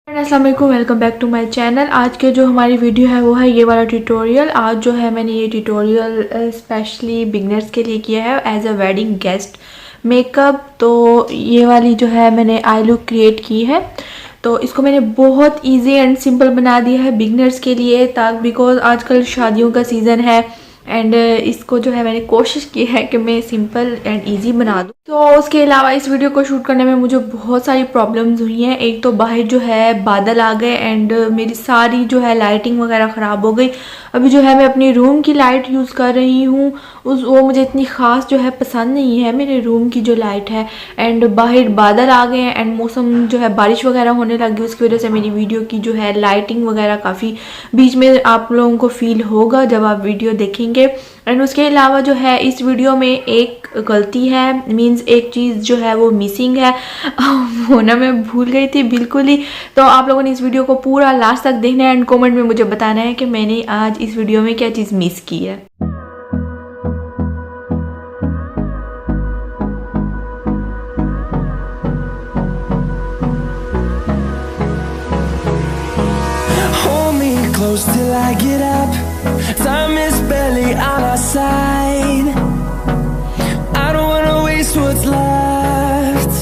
अस्सलाम वालेकुम, welcome back to my channel. आज के जो हमारी वीडियो है वो है ये वाला ट्यूटोरियल। आज जो है मैंने ये ट्यूटोरियल स्पेशली बिगनर्स के लिए किया है as a wedding guest makeup. तो ये वाली जो है मैंने आई लुक क्रिएट की है। तो इसको मैंने बहुत इजी एंड सिंपल बना दिया है बिगनर्स के लिए, ताकि बिकॉज आजकल शादियों का सीज़न है एंड इसको जो है मैंने कोशिश की है कि मैं सिंपल एंड इजी बना दूँ। तो उसके अलावा इस वीडियो को शूट करने में मुझे बहुत सारी प्रॉब्लम्स हुई हैं। एक तो बाहर जो है बादल आ गए एंड मेरी सारी जो है लाइटिंग वगैरह ख़राब हो गई। अभी जो है मैं अपनी रूम की लाइट यूज़ कर रही हूँ, वो मुझे इतनी ख़ास जो है पसंद नहीं है मेरे रूम की जो लाइट है। एंड बाहर बादल आ गए हैं एंड मौसम जो है बारिश वगैरह होने लगी, उसकी वजह से मेरी वीडियो की जो है लाइटिंग वगैरह काफ़ी बीच में आप लोगों को फील होगा जब आप वीडियो देखेंगे। एंड उसके अलावा जो है इस वीडियो में एक गलती है, मींस एक चीज़ जो है वो मिसिंग है, वो ना मैं भूल गई थी बिल्कुल ही। तो आप लोगों ने इस वीडियो को पूरा लास्ट तक देखना है एंड कमेंट में मुझे बताना है कि मैंने आज इस वीडियो में क्या चीज़ मिस की है। Close till I get up. Time is barely on our side. I don't wanna waste what's left.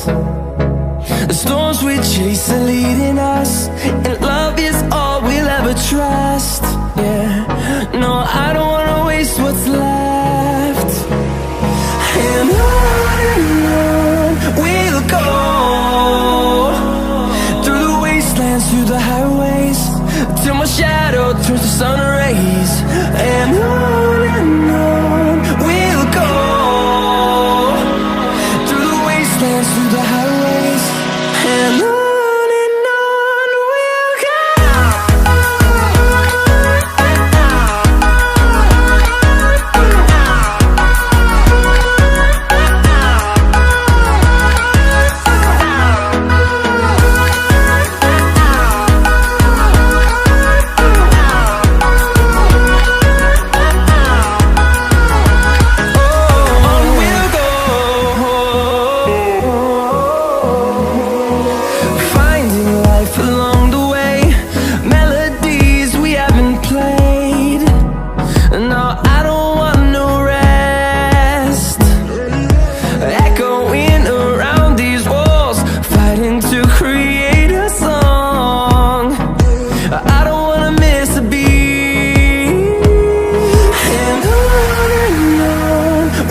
The storms we chase are leading us, and love is all we'll ever trust. Yeah, no, I don't wanna waste what's left. And on we'll go, through the wastelands, through the highways, till my shadow turns to sun rays. And on we'll go, through the wastelands, through the highways. And on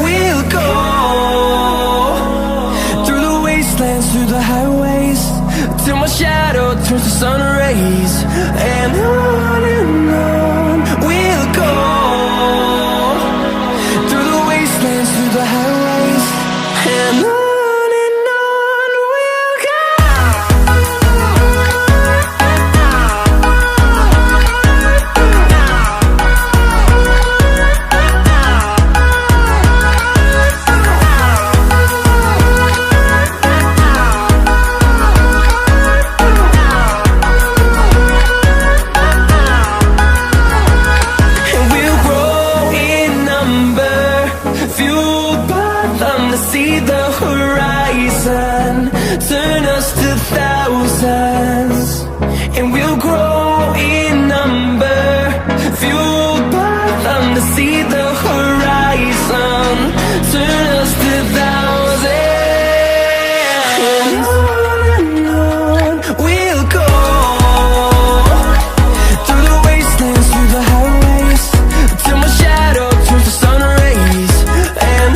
we'll go. Through the highways, till my shadow turns to sun rays. And on we'll go, through the wastelands, through the highways. And on we'll go. See the horizon, turn us to thousands, and we'll grow in number, fueled by them to see the horizon, turn us to thousands. And on we'll go, through the wastelands, through the highways, till my shadow turns to sun rays. And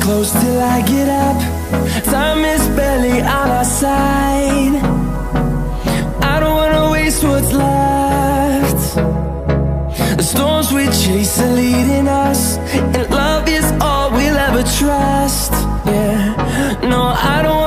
close till I get up. Time is barely on our side. I don't wanna waste what's left. The storms we chase are leading us, and love is all we'll ever trust. Yeah, No, I don't